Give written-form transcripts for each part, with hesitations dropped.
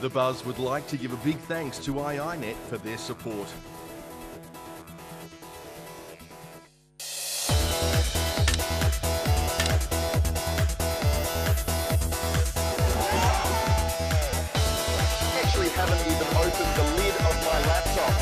The Buzz would like to give a big thanks to iiNet for their support. Actually haven't even opened the lid of my laptop.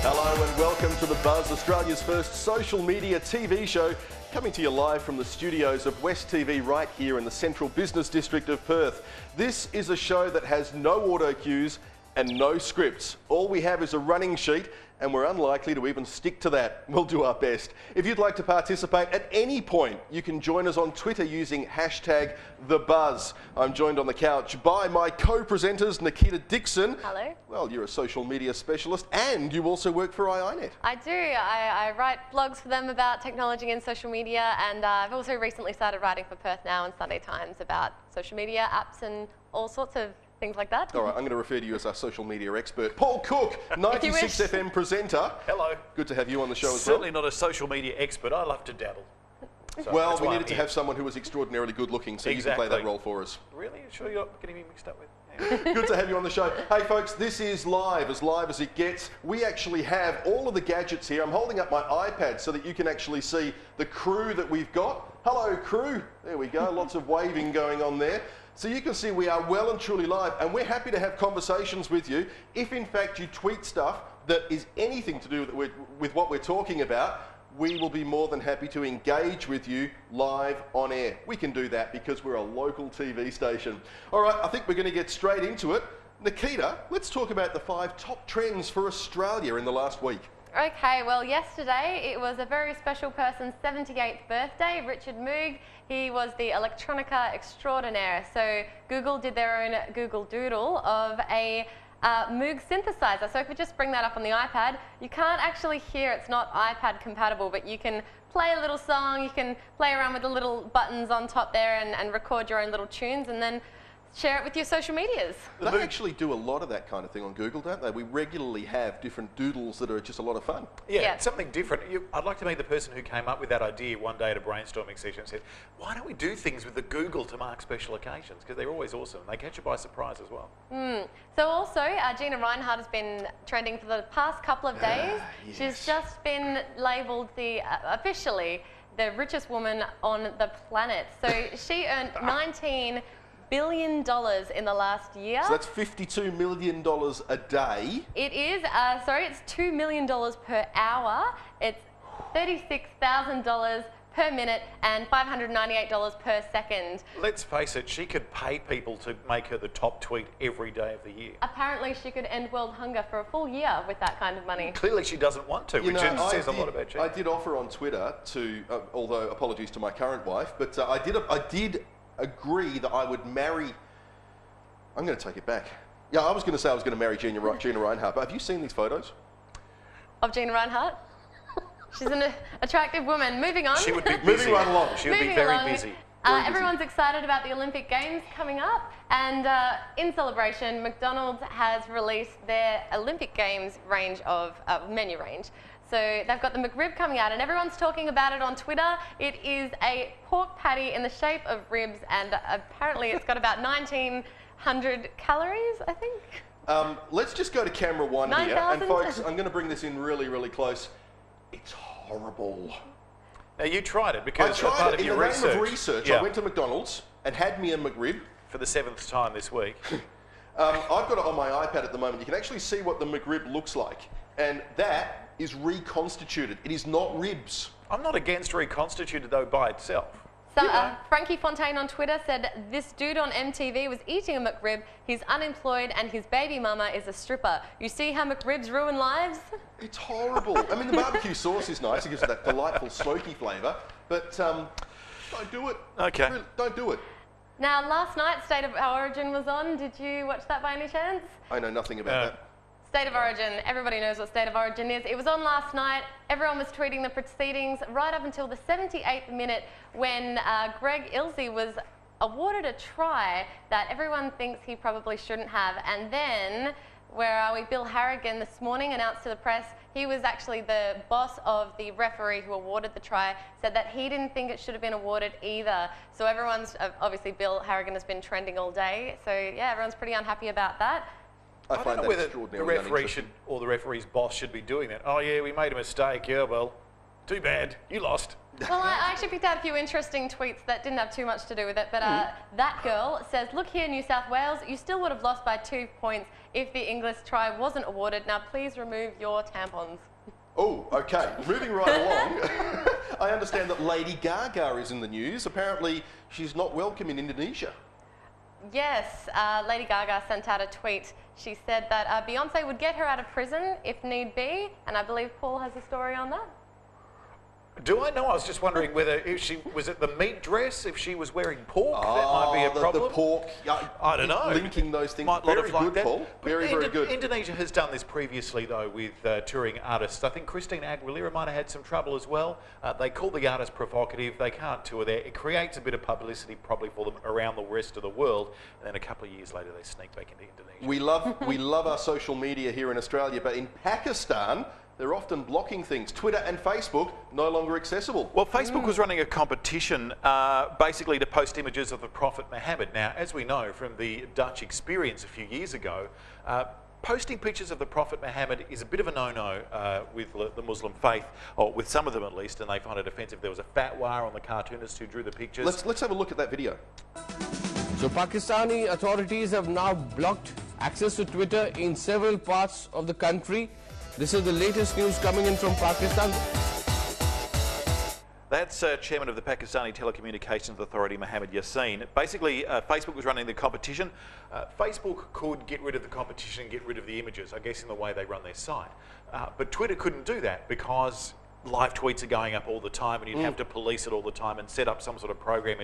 Hello and welcome to The Buzz, Australia's first social media TV show, coming to you live from the studios of West TV right here in the central business district of Perth. This is a show that has no auto cues and no scripts. All we have is a running sheet, and we're unlikely to even stick to that. We'll do our best. If you'd like to participate at any point, you can join us on Twitter using hashtag #TheBuzz. I'm joined on the couch by my co-presenters, Nikita Dixon. Hello. Well, you're a social media specialist and you also work for iiNet. I do. I write blogs for them about technology and social media, and I've also recently started writing for Perth Now and Sunday Times about social media, apps and all sorts of things like that. All right, I'm going to refer to you as our social media expert. Paul Cook, 96 FM presenter. Hello. Good to have you on the show as well. Certainly not a social media expert. I love to dabble. So well, we needed to have someone who was extraordinarily good looking, so you can play that role for us. Really? You sure you're not getting me mixed up with? Good to have you on the show. Hey folks, this is live as it gets. We actually have all of the gadgets here. I'm holding up my iPad so that you can actually see the crew that we've got. Hello crew. There we go, lots of waving going on there. So you can see we are well and truly live, and we're happy to have conversations with you. If in fact you tweet stuff that is anything to do with what we're talking about, we will be more than happy to engage with you live on air. We can do that because we're a local TV station. All right, I think we're going to get straight into it. Nikita, let's talk about the 5 top trends for Australia in the last week. Okay, well yesterday it was a very special person's 78th birthday, Richard Moog. He was the electronica extraordinaire. So Google did their own Google Doodle of a Moog synthesizer. So if we just bring that up on the iPad, you can't actually hear, it's not iPad compatible, but you can play a little song, you can play around with the little buttons on top there and record your own little tunes and then share it with your social medias. They actually do a lot of that kind of thing on Google, don't they? We regularly have different doodles that are just a lot of fun. Yeah, something different. I'd like to meet the person who came up with that idea one day at a brainstorming session and said, why don't we do things with the Google to mark special occasions? Because they're always awesome. They catch you by surprise as well. So also, Gina Reinhardt has been trending for the past couple of days. Yes. She's just been labelled officially the richest woman on the planet. So she earned $19 billion in the last year. So that's $52 million a day. It is, it's $2 million per hour. It's $36,000 per minute and $598 per second. Let's face it, she could pay people to make her the top tweet every day of the year. Apparently she could end world hunger for a full year with that kind of money. Clearly she doesn't want to, which says a lot about you. I did offer on Twitter to, although apologies to my current wife, but I did agree that I would marry. I'm going to take it back. Yeah, I was going to say I was going to marry Gina Reinhardt, but have you seen these photos? Of Gina Reinhardt? She's an attractive woman. Moving on. She would be busy. Moving right along. She would be very busy. Everyone's excited about the Olympic Games coming up, and in celebration, McDonald's has released their Olympic Games range of menu range. So they've got the McRib coming out, and everyone's talking about it on Twitter. It is a pork patty in the shape of ribs, and apparently it's got about 1,900 calories, I think. Let's just go to camera 1 here, 9,000? and folks, I'm going to bring this in really, really close. It's horrible. Now you tried it because I tried part it of in your the research. name of research. I went to McDonald's and had me a McRib. For the 7th time this week. I've got it on my iPad at the moment. You can actually see what the McRib looks like, and that is reconstituted. It is not ribs. I'm not against reconstituted though by itself. So Frankie Fontaine on Twitter said this dude on MTV was eating a McRib, he's unemployed and his baby mama is a stripper. You see how McRibs ruin lives? It's horrible. I mean, the barbecue sauce is nice. It gives it that delightful smoky flavour, but don't do it. Okay. Really, don't do it. Now, last night, State of Origin was on. Did you watch that by any chance? I know nothing about that. State of Origin, everybody knows what State of Origin is. It was on last night. Everyone was tweeting the proceedings right up until the 78th minute when Greg Ilsey was awarded a try that everyone thinks he probably shouldn't have. And then where Bill Harrigan this morning announced to the press he was actually the boss of the referee who awarded the try, said that he didn't think it should have been awarded either. So everyone's, obviously Bill Harrigan has been trending all day, so yeah, everyone's pretty unhappy about that. I don't find know that whether extraordinarily the referee should, or the referee's boss should be doing that. Oh yeah, we made a mistake, yeah, well, too bad, you lost. Well, I actually picked out a few interesting tweets that didn't have too much to do with it, but that girl says, look here, New South Wales, you still would have lost by 2 points if the English try wasn't awarded. Now please remove your tampons. Oh, okay. Moving right along, I understand that Lady Gaga is in the news. Apparently, she's not welcome in Indonesia. Yes, Lady Gaga sent out a tweet. She said that Beyonce would get her out of prison if need be, and I believe Paul has a story on that. Do I know? I was just wondering whether if she was it the meat dress, if she was wearing pork, that might be a problem. The pork. I don't know. Linking those things. Might Very like good, that. Paul. Very, very good. Indonesia has done this previously, though, with touring artists. I think Christina Aguilera might have had some trouble as well. They call the artist provocative. They can't tour there. It creates a bit of publicity probably for them around the rest of the world. And then a couple of years later, they sneak back into Indonesia. We love our social media here in Australia, but in Pakistan, they're often blocking things. Twitter and Facebook no longer accessible. Well, Facebook was running a competition basically to post images of the Prophet Muhammad. Now, as we know from the Dutch experience a few years ago, posting pictures of the Prophet Muhammad is a bit of a no-no with the Muslim faith, or with some of them at least, and they find it offensive. There was a fatwa on the cartoonist who drew the pictures. Let's have a look at that video. So Pakistani authorities have now blocked access to Twitter in several parts of the country. This is the latest news coming in from Pakistan. That's Chairman of the Pakistani Telecommunications Authority, Mohammed Yassin. Basically, Facebook was running the competition. Facebook could get rid of the competition and get rid of the images, I guess, in the way they run their site. But Twitter couldn't do that because live tweets are going up all the time, and you'd have to police it all the time and set up some sort of program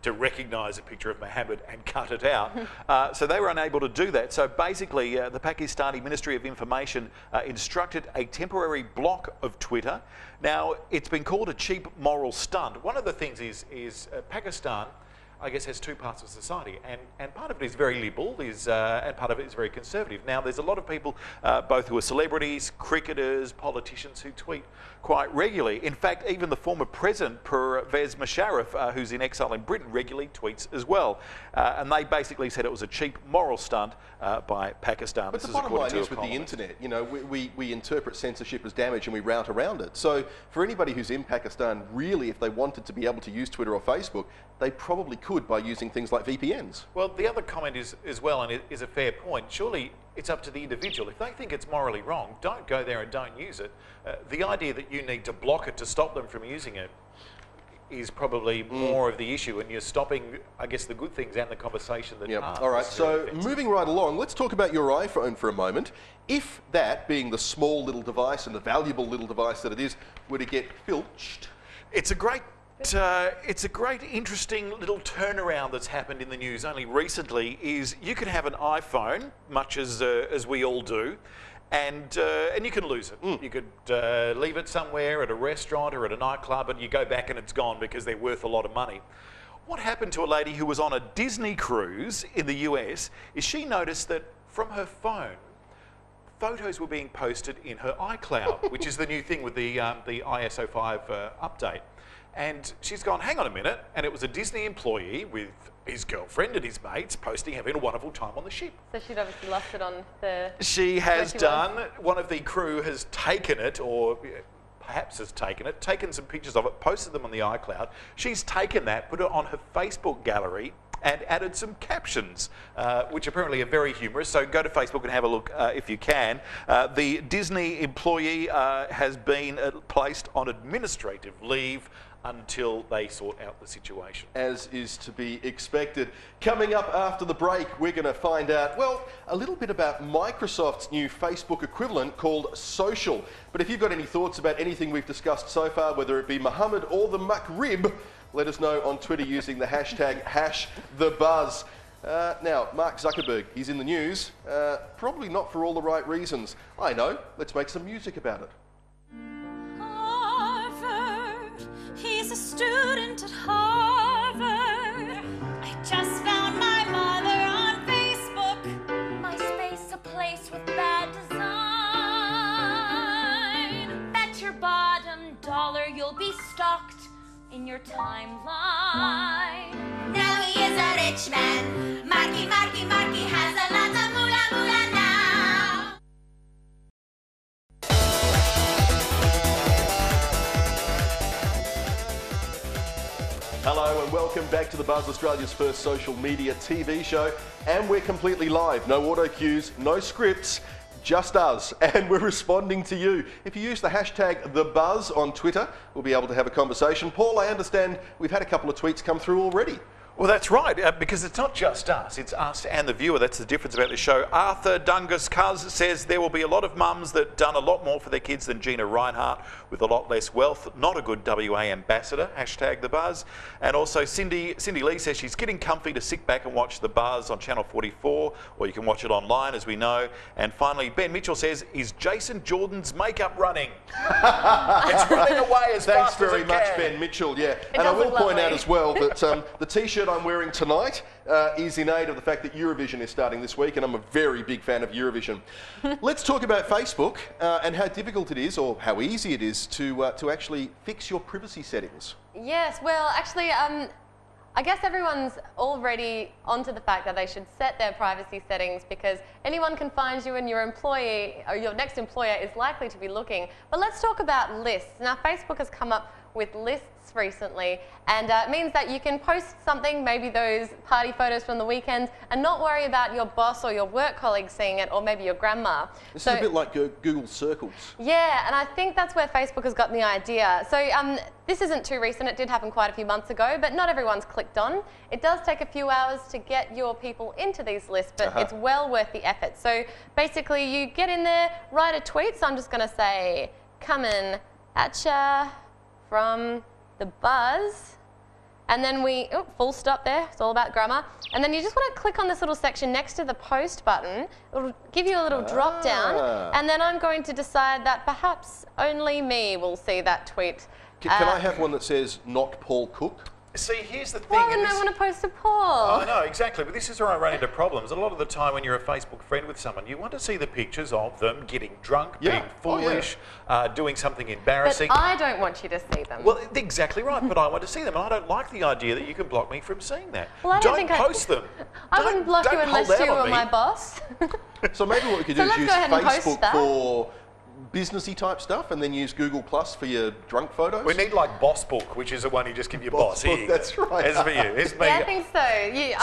to recognise a picture of Muhammad and cut it out. So they were unable to do that. So basically, the Pakistani Ministry of Information instructed a temporary block of Twitter. Now, it's been called a cheap moral stunt. One of the things is Pakistan, I guess, has two parts of society, and part of it is very liberal, and part of it is very conservative. Now, there's a lot of people, both who are celebrities, cricketers, politicians, who tweet quite regularly. In fact, even the former president, Pervez Musharraf, who's in exile in Britain, regularly tweets as well. And they basically said it was a cheap moral stunt by Pakistan. But the bottom line is with the internet, you know, we interpret censorship as damage and we route around it. So for anybody who's in Pakistan, really, if they wanted to be able to use Twitter or Facebook, they probably could by using things like VPNs. Well, the other comment is, as well, and it is a fair point, surely it's up to the individual. If they think it's morally wrong, don't go there and don't use it. The idea that you need to block it to stop them from using it is probably more of the issue, and you're stopping, I guess, the good things and the conversation that are. All right, so moving right along, let's talk about your iPhone for a moment. If that, being the small little device and the valuable little device that it is, were to get filched... It's a great, interesting little turnaround that's happened in the news only recently. Is you can have an iPhone, much as we all do, and you can lose it. You could leave it somewhere at a restaurant or at a nightclub, and you go back and it's gone because they're worth a lot of money. What happened to a lady who was on a Disney cruise in the US is she noticed that from her phone, photos were being posted in her iCloud, which is the new thing with the ISO 5 update. And she's gone, hang on a minute, and it was a Disney employee with his girlfriend and his mates posting having a wonderful time on the ship. So she'd obviously lost it on the... She has done. One of the crew has taken it, or perhaps has taken it, taken some pictures of it, posted them on the iCloud. She's taken that, put it on her Facebook gallery, and added some captions, which apparently are very humorous. So go to Facebook and have a look if you can. The Disney employee has been placed on administrative leave until they sort out the situation. As is to be expected. Coming up after the break, we're going to find out, well, a little bit about Microsoft's new Facebook equivalent called Social. But if you've got any thoughts about anything we've discussed so far, whether it be Muhammad or the McRib, let us know on Twitter using the hashtag #TheBuzz. Now, Mark Zuckerberg, he's in the news, probably not for all the right reasons. I know, let's make some music about it. He's a student at Harvard. I just found my mother on Facebook. MySpace, a place place with bad design. Bet your bottom dollar you'll be stalked in your timeline. Now he is a rich man. Marky, Marky, Marky has a lot of moolah, moolah now. Hello and welcome back to the Buzz, Australia's first social media TV show. And we're completely live. No auto cues, no scripts, just us. And we're responding to you. If you use the hashtag #TheBuzz on Twitter, we'll be able to have a conversation. Paul, I understand we've had a couple of tweets come through already. Well, that's right, because it's not just us, it's us and the viewer. That's the difference about the show. Arthur Dungus Cuz says there will be a lot of mums that done a lot more for their kids than Gina Reinhardt with a lot less wealth. Not a good WA ambassador, hashtag The Buzz. And also Cindy Lee says she's getting comfy to sit back and watch The Buzz on Channel 44, or you can watch it online, as we know. And finally, Ben Mitchell says, is Jason Jordan's makeup running? It's running away as Thanks fast as very it much, can. Ben Mitchell. Yeah, It and I does will look point out lovely. as well that the T-shirt I'm wearing tonight is in aid of the fact that Eurovision is starting this week, and I'm a very big fan of Eurovision. Let's talk about Facebook and how difficult it is, or how easy it is, to actually fix your privacy settings. Yes, well, actually, I guess everyone's already onto the fact that they should set their privacy settings, because anyone can find you and your employee or your next employer is likely to be looking. But let's talk about lists. Now, Facebook has come up with lists recently, and it means that you can post something, maybe those party photos from the weekend, and not worry about your boss or your work colleagues seeing it, or maybe your grandma. This is a bit like Google Circles. Yeah, and I think that's where Facebook has gotten the idea. So this isn't too recent, it did happen quite a few months ago, but not everyone's clicked on. It does take a few hours to get your people into these lists, but it's well worth the effort. So basically you get in there, write a tweet, so I'm just gonna say, coming at ya from The Buzz, and then full stop there, it's all about grammar, and then you just want to click on this little section next to the post button. It'll give you a little drop down, and then I'm going to decide that perhaps only me will see that tweet. Can I have one that says, not Paul Cook? See, here's the thing. Why wouldn't I want to post to Paul? I know, exactly, but this is where I run into problems. A lot of the time when you're a Facebook friend with someone, you want to see the pictures of them getting drunk, being foolish, doing something embarrassing. But I don't want you to see them. Well, exactly right, but I want to see them. And I don't like the idea that you can block me from seeing that. Well, I don't think post them. I wouldn't block you unless you were my boss. So maybe what we could do is let's use go ahead and post Facebook that. for businessy type stuff, and then use Google Plus for your drunk photos. We need like Boss Book, which is the one you just give your boss. Book, Here you go. that's right. It's for you. It's me. Yeah, I think so.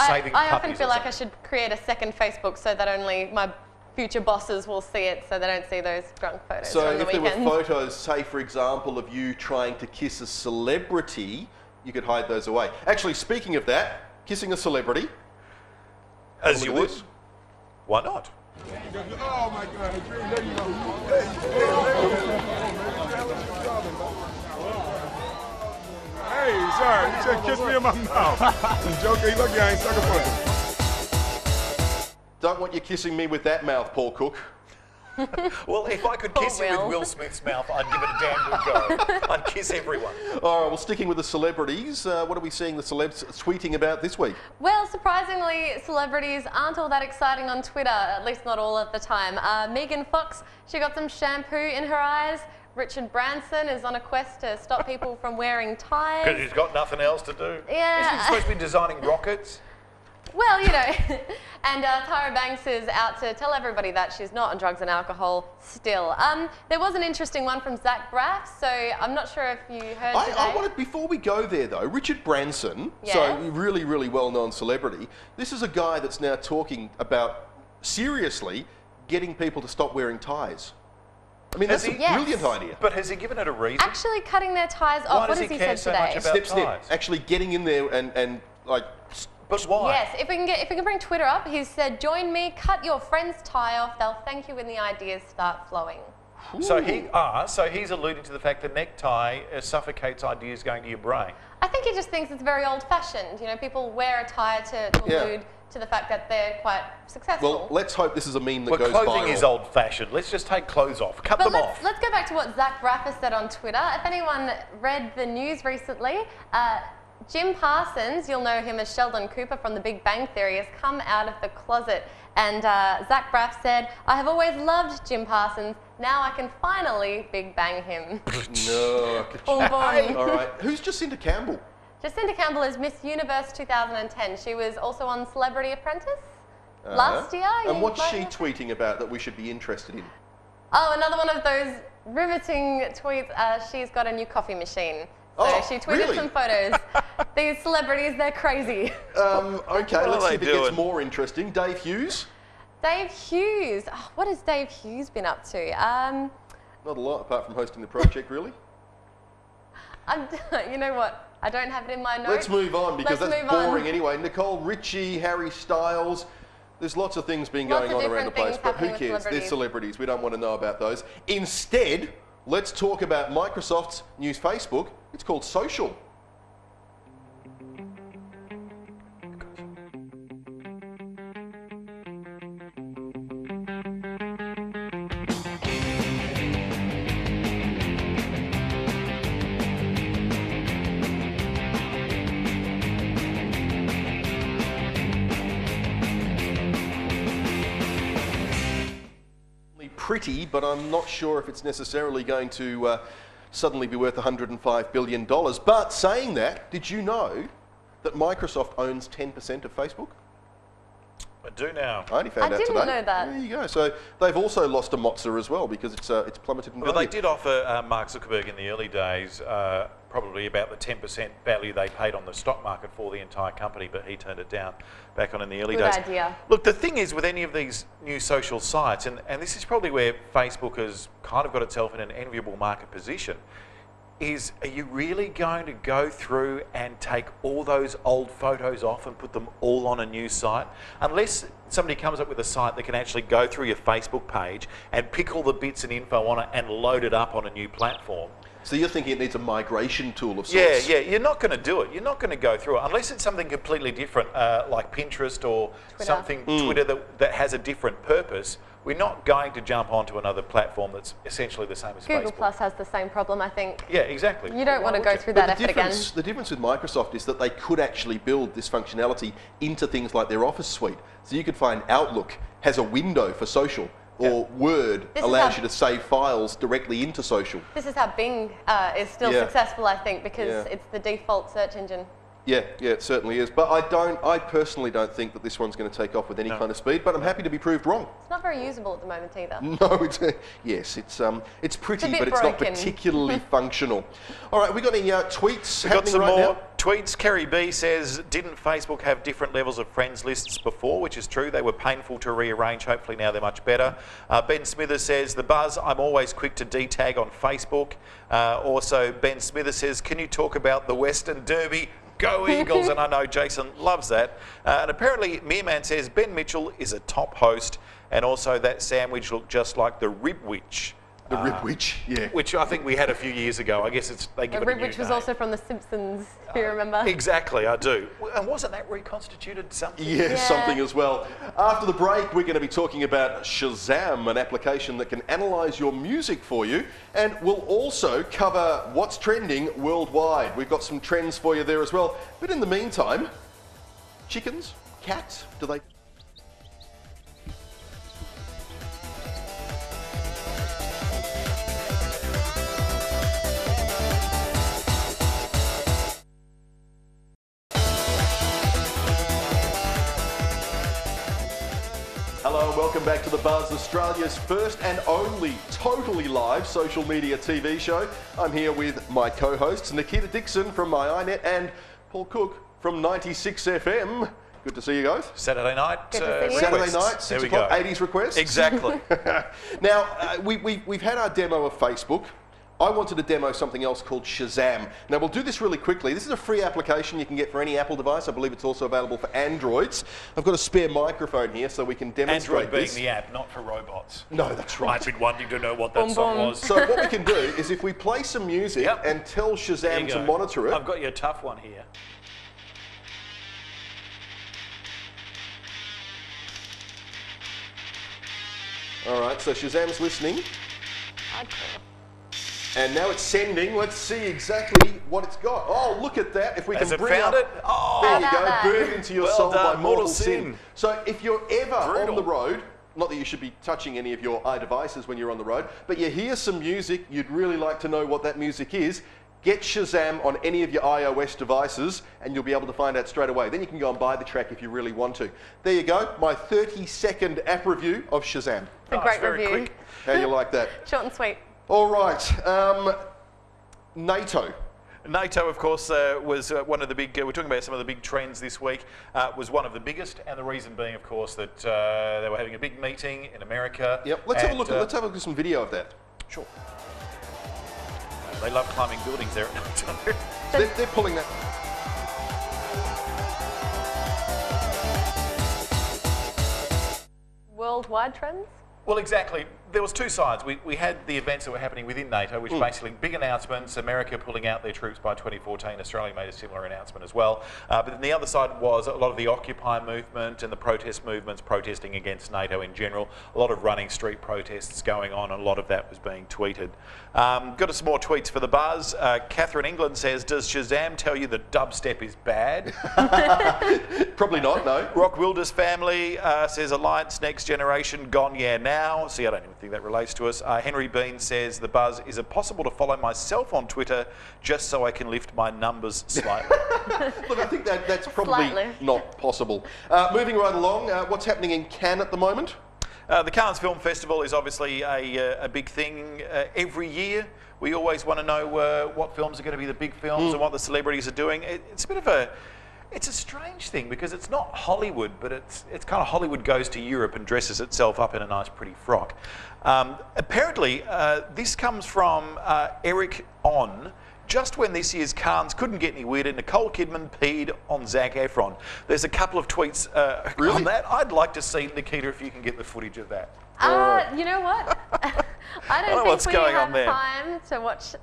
Saving I often puppies feel or like I something. should create a second Facebook so that only my future bosses will see it, so they don't see those drunk photos So from the if there weekend. were photos, say for example, of you trying to kiss a celebrity, you could hide those away. Actually, speaking of that, kissing a celebrity. As look you at would. this. Why not? Oh my God! There you go. Hey, sorry, you just kissed me in my mouth. I'm joking. Look, I ain't sucker punching. Don't want you kissing me with that mouth, Paul Cook. Well, if I could kiss you with Will Smith's mouth, I'd give it a damn good go. I'd kiss everyone. All right, well, sticking with the celebrities, what are we seeing the celebs tweeting about this week? Well, surprisingly, celebrities aren't all that exciting on Twitter, at least not all of the time. Megan Fox, she got some shampoo in her eyes. Richard Branson is on a quest to stop people from wearing ties. Because he's got nothing else to do. Yeah. Isn't he supposed to be designing rockets? Well, you know, and Tyra Banks is out to tell everybody that she's not on drugs and alcohol still. There was an interesting one from Zach Braff, so I'm not sure if you heard today. I wanted, before we go there though, Richard Branson, so really, really well-known celebrity, this is a guy that's now talking about, seriously, getting people to stop wearing ties. I mean, that's a brilliant idea. But has he given it a reason? Actually cutting their ties off. What has he said today? Step, actually getting in there and like... But why? Yes, if we can bring Twitter up, he said, join me, cut your friend's tie off, they'll thank you when the ideas start flowing. So he's alluding to the fact that necktie suffocates ideas going to your brain. I think he just thinks it's very old-fashioned. You know, people wear a tie to allude to the fact that they're quite successful. Well, let's hope this is a meme that goes viral. Clothing is old-fashioned. Let's just take clothes off. Cut them off. Let's go back to what Zach Braff has said on Twitter. If anyone read the news recently, Jim Parsons, you'll know him as Sheldon Cooper from The Big Bang Theory, has come out of the closet. And Zach Braff said, "I have always loved Jim Parsons. Now I can finally Big Bang him." No. Boom, boom. All right. Who's Jacinta Campbell? Jacinta Campbell is Miss Universe 2010. She was also on Celebrity Apprentice last year. And what's she tweeting about that we should be interested in? Oh, another one of those riveting tweets. She's got a new coffee machine. So she tweeted really? some photos. These celebrities, they're crazy. Okay, let's see if it doing? gets more interesting. Dave Hughes? Dave Hughes. Oh, what has Dave Hughes been up to? Not a lot, apart from hosting the project, really. You know what? I don't have it in my notes. Let's move on, because Let's that's move on. boring anyway. Nicole Richie, Harry Styles. There's lots of things being going on around the place, but who cares? They're celebrities. We don't want to know about those. Instead, let's talk about Microsoft's new Facebook. It's called Social. Pretty, but I'm not sure if it's necessarily going to suddenly be worth $105 billion. But saying that, did you know that Microsoft owns 10% of Facebook? I do now. I only found out today. I didn't know that. There you go. So they've also lost a mozza as well, because it's plummeted in value. Well, they did offer Mark Zuckerberg in the early days probably about the 10% value they paid on the stock market for the entire company, but he turned it down back on in the early days. Good idea. Look, the thing is with any of these new social sites, and this is probably where Facebook has kind of got itself in an enviable market position, is are you really going to go through and take all those old photos off and put them all on a new site? Unless somebody comes up with a site that can actually go through your Facebook page and pick all the bits and info on it and load it up on a new platform. So you're thinking it needs a migration tool of sorts? Yeah, you're not going to do it. You're not going to go through it unless it's something completely different, like Pinterest or something, Twitter that has a different purpose. We're not going to jump onto another platform that's essentially the same as Google Facebook. Plus has the same problem, I think. Yeah, exactly. You don't want to go through But that effort again. the difference with Microsoft is that they could actually build this functionality into things like their Office suite. So you could find Outlook has a window for social, or Word allows you to save files directly into social. This is how Bing is still successful, I think, because it's the default search engine. Yeah, it certainly is. But I personally don't think that this one's going to take off with any kind of speed, but I'm happy to be proved wrong. It's not very usable at the moment either. No, it's pretty, but it's not particularly functional. All right, we got any tweets happening right now? Got some more tweets. Kerry B says, didn't Facebook have different levels of friends lists before? Which is true. They were painful to rearrange. Hopefully now they're much better. Ben Smithers says, the buzz, I'm always quick to detag on Facebook. Also, Ben Smithers says, can you talk about the Western Derby? Go Eagles, and I know Jason loves that. And apparently, Meerman says Ben Mitchell is a top host, and also that sandwich looked just like the Ribwich. The Ribwich, yeah. Which I think we had a few years ago. I guess they give it a new name. Ribwich was also from The Simpsons, if you remember. Exactly, I do. And wasn't that reconstituted something? Yeah, something as well. After the break, we're going to be talking about Shazam, an application that can analyse your music for you, and we'll also cover what's trending worldwide. We've got some trends for you there as well. But in the meantime, chickens, cats, do they... Hello and welcome back to The Buzz, Australia's first and only totally live social media TV show. I'm here with my co-hosts, Nikita Dixon from My iNet and Paul Cook from 96 FM. Good to see you guys. Saturday night. Saturday night, 6 o'clock, 80s requests. Exactly. Now, we've had our demo of Facebook. I wanted to demo something else called Shazam. Now, we'll do this really quickly. This is a free application you can get for any Apple device. I believe it's also available for Androids. I've got a spare microphone here so we can demonstrate Android this. being the app, not for robots. No, that's right. I've been wanting to know what that song was. So what we can do is if we play some music and tell Shazam to monitor it. I've got you a tough one here. All right, so Shazam's listening. And now it's sending. Let's see exactly what it's got. Oh, look at that. If we can bring found up, it? Oh, there you go. Burn into your well soul done, by mortal sin. So if you're ever on the road, not that you should be touching any of your iDevices when you're on the road, but you hear some music, you'd really like to know what that music is, get Shazam on any of your iOS devices and you'll be able to find out straight away. Then you can go and buy the track if you really want to. There you go, my 30-second app review of Shazam. It's a great review. Quick. How you like that? Short and sweet. All right, NATO. NATO, of course, was one of the big, we're talking about some of the big trends this week, was one of the biggest, and the reason being, of course, that they were having a big meeting in America. Yep, let's have a look at some video of that. Sure. They love climbing buildings there at NATO. They're pulling that. Worldwide trends? Well, exactly. There was two sides. We had the events that were happening within NATO, which basically big announcements, America pulling out their troops by 2014, Australia made a similar announcement as well. But then the other side was a lot of the Occupy movement and the protest movements protesting against NATO in general. A lot of running street protests going on, and a lot of that was being tweeted. Got some more tweets for the buzz. Catherine England says, does Shazam tell you that dubstep is bad? Probably not, no. Rock Wilders family says, Alliance Next Generation gone yeah now. See, I don't even think that relates to us. Henry Bean says, the buzz, is it possible to follow myself on Twitter just so I can lift my numbers slightly? Look, I think that's probably not possible. Moving right along, what's happening in Cannes at the moment? The Cannes Film Festival is obviously a big thing every year. We always want to know what films are going to be the big films and what the celebrities are doing. It's a bit of a... It's a strange thing because it's not Hollywood, but it's kind of Hollywood goes to Europe and dresses itself up in a nice pretty frock. Apparently, this comes from Eric On. Just when this year's Cannes couldn't get any weirder, Nicole Kidman peed on Zac Efron. There's a couple of tweets on that. I'd like to see, Nikita, if you can get the footage of that. You know what? I don't think we have time to watch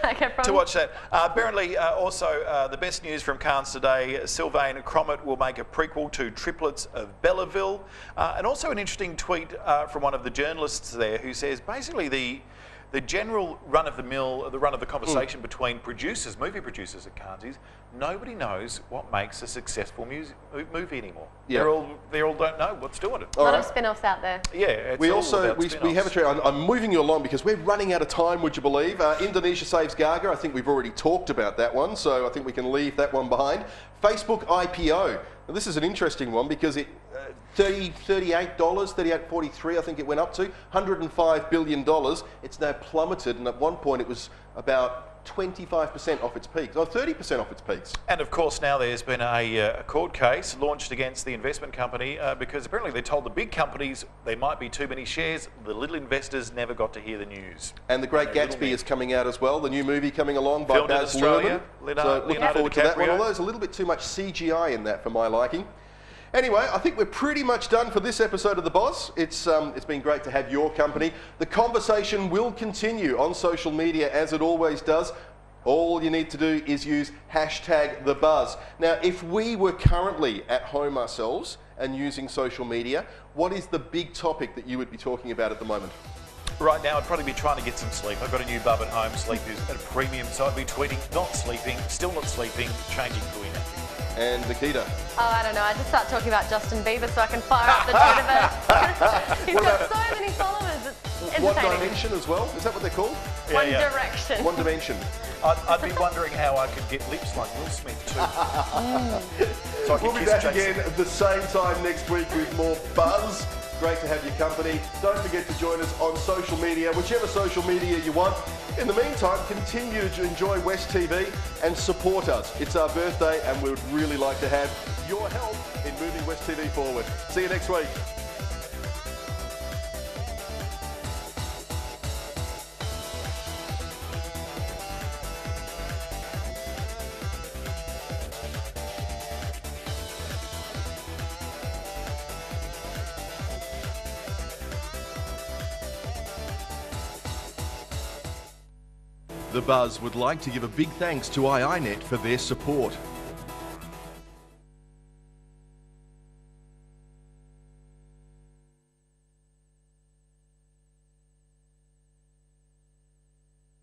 Zac Efron. To watch that. Apparently, also, the best news from Cannes today, Sylvain Cromet will make a prequel to Triplets of Belleville. And also an interesting tweet from one of the journalists there who says basically the general run-of-the-mill, the run-of-the-conversation between producers, movie producers at Cannes is nobody knows what makes a successful movie anymore. Yep. They all don't know what's doing it. A lot of spin-offs out there. Yeah, it's we all also about spin-offs. we have a trend. I'm moving you along because we're running out of time. Would you believe? Indonesia saves Gaga. I think we've already talked about that one, so I think we can leave that one behind. Facebook IPO. Now, this is an interesting one because it $38, $38.43 I think it went up to, $105 billion. It's now plummeted, and at one point it was about 25% off its peaks, or 30% off its peaks. And of course now there's been a court case launched against the investment company because apparently they told the big companies there might be too many shares. The little investors never got to hear the news. And The Great Gatsby is coming out as well, the new movie coming along by Baz Luhrmann. So looking forward to that one, although there's a little bit too much CGI in that for my liking. Anyway, I think we're pretty much done for this episode of The Boss. It's been great to have your company. The conversation will continue on social media as it always does. All you need to do is use #TheBuzz. Now, if we were currently at home ourselves and using social media, what is the big topic that you would be talking about at the moment? Right now, I'd probably be trying to get some sleep. I've got a new bub at home. Sleep is at a premium, so I'd be tweeting, not sleeping, still not sleeping, changing to inactive. And Nikita? Oh, I don't know. I just start talking about Justin Bieber so I can fire up the Twitterverse. He's got so many followers. It's entertaining. One Dimension as well? Is that what they're called? One Direction. One Dimension. I'd be wondering how I could get lips like Will Smith too. So we'll be back again at the same time next week with more buzz. Great to have your company. Don't forget to join us on social media, whichever social media you want. In the meantime, continue to enjoy West TV and support us. It's our birthday and we would really like to have your help in moving West TV forward. See you next week. The Buzz would like to give a big thanks to iiNet for their support.